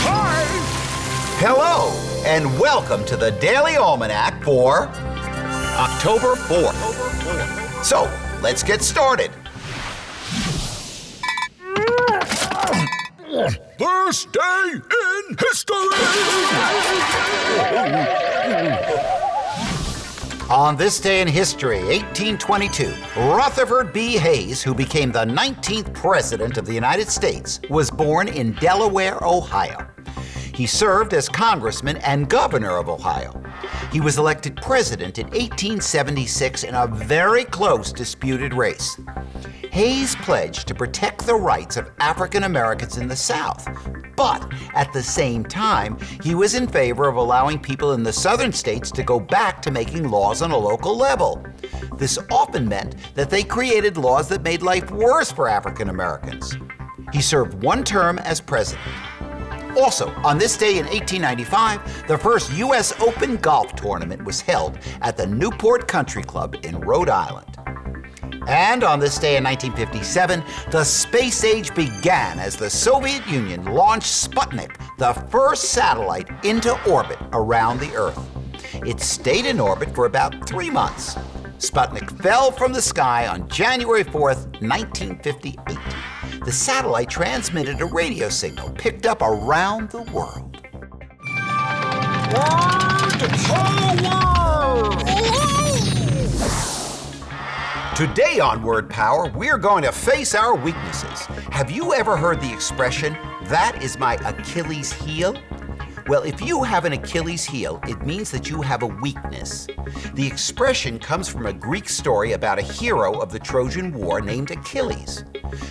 Hi! Hello, and welcome to the Daily Almanac for October 4th. So, let's get started. This day in history! On this day in history, 1822, Rutherford B. Hayes, who became the 19th President of the United States, was born in Delaware, Ohio. He served as Congressman and Governor of Ohio. He was elected President in 1876 in a very close disputed race. Hayes pledged to protect the rights of African Americans in the South, but at the same time, he was in favor of allowing people in the southern states to go back to making laws on a local level. This often meant that they created laws that made life worse for African Americans. He served one term as president. Also, on this day in 1895, the first U.S. Open golf tournament was held at the Newport Country Club in Rhode Island. And on this day in 1957, the space age began as the Soviet Union launched Sputnik, the first satellite into orbit around the Earth. It stayed in orbit for about 3 months. Sputnik fell from the sky on January 4th, 1958. The satellite transmitted a radio signal picked up around the world. Today on Word Power, we're going to face our weaknesses. Have you ever heard the expression, "That is my Achilles heel"? Well, if you have an Achilles heel, it means that you have a weakness. The expression comes from a Greek story about a hero of the Trojan War named Achilles.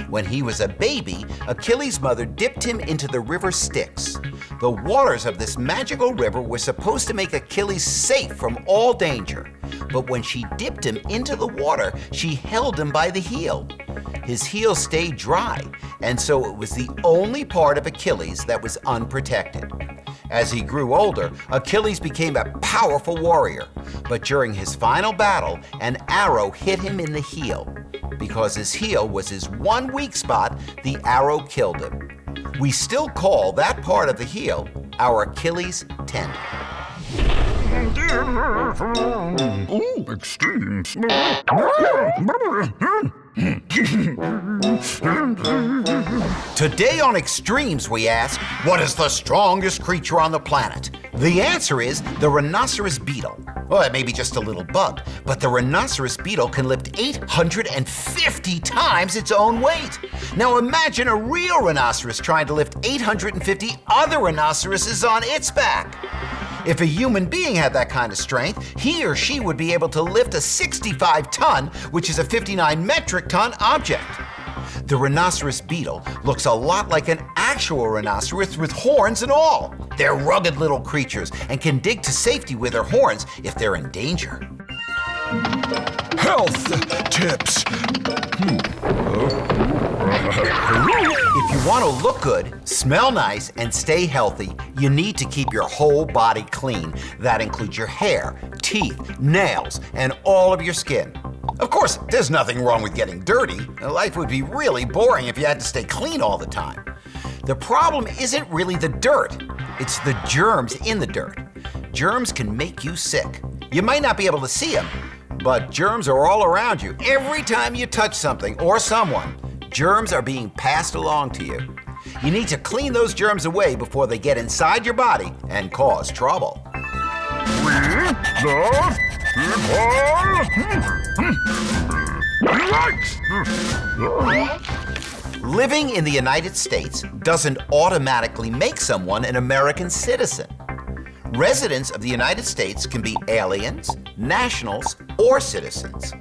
When he was a baby, Achilles' mother dipped him into the river Styx. The waters of this magical river were supposed to make Achilles safe from all danger. But when she dipped him into the water, she held him by the heel. His heel stayed dry, and so it was the only part of Achilles that was unprotected. As he grew older, Achilles became a powerful warrior. But during his final battle, an arrow hit him in the heel. Because his heel was his one weak spot, the arrow killed him. We still call that part of the heel our Achilles tendon. Ooh, extremes. Today on Extremes, we ask, what is the strongest creature on the planet? The answer is the rhinoceros beetle. Well, it may be just a little bug, but the rhinoceros beetle can lift 850 times its own weight. Now imagine a real rhinoceros trying to lift 850 other rhinoceroses on its back. If a human being had that kind of strength, he or she would be able to lift a 65-ton, which is a 59 metric ton object. The rhinoceros beetle looks a lot like an actual rhinoceros with horns and all. They're rugged little creatures and can dig to safety with their horns if they're in danger. Health tips. If you want to look good, smell nice, and stay healthy, you need to keep your whole body clean. That includes your hair, teeth, nails, and all of your skin. Of course, there's nothing wrong with getting dirty. Life would be really boring if you had to stay clean all the time. The problem isn't really the dirt, it's the germs in the dirt. Germs can make you sick. You might not be able to see them, but germs are all around you. Every time you touch something or someone, germs are being passed along to you. You need to clean those germs away before they get inside your body and cause trouble. Living in the United States doesn't automatically make someone an American citizen. Residents of the United States can be aliens, nationals, or citizens.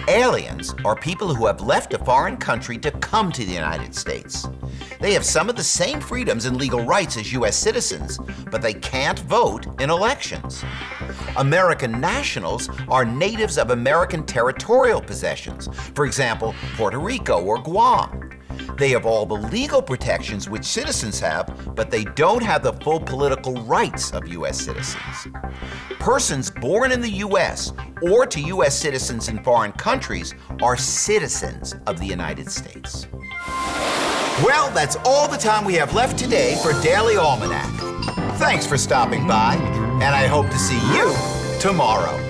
Aliens are people who have left a foreign country to come to the United States. They have some of the same freedoms and legal rights as U.S. citizens, but they can't vote in elections. American nationals are natives of American territorial possessions, for example, Puerto Rico or Guam. They have all the legal protections which citizens have, but they don't have the full political rights of U.S. citizens. Persons born in the U.S. or to U.S. citizens in foreign countries are citizens of the United States. Well, that's all the time we have left today for Daily Almanac. Thanks for stopping by, and I hope to see you tomorrow.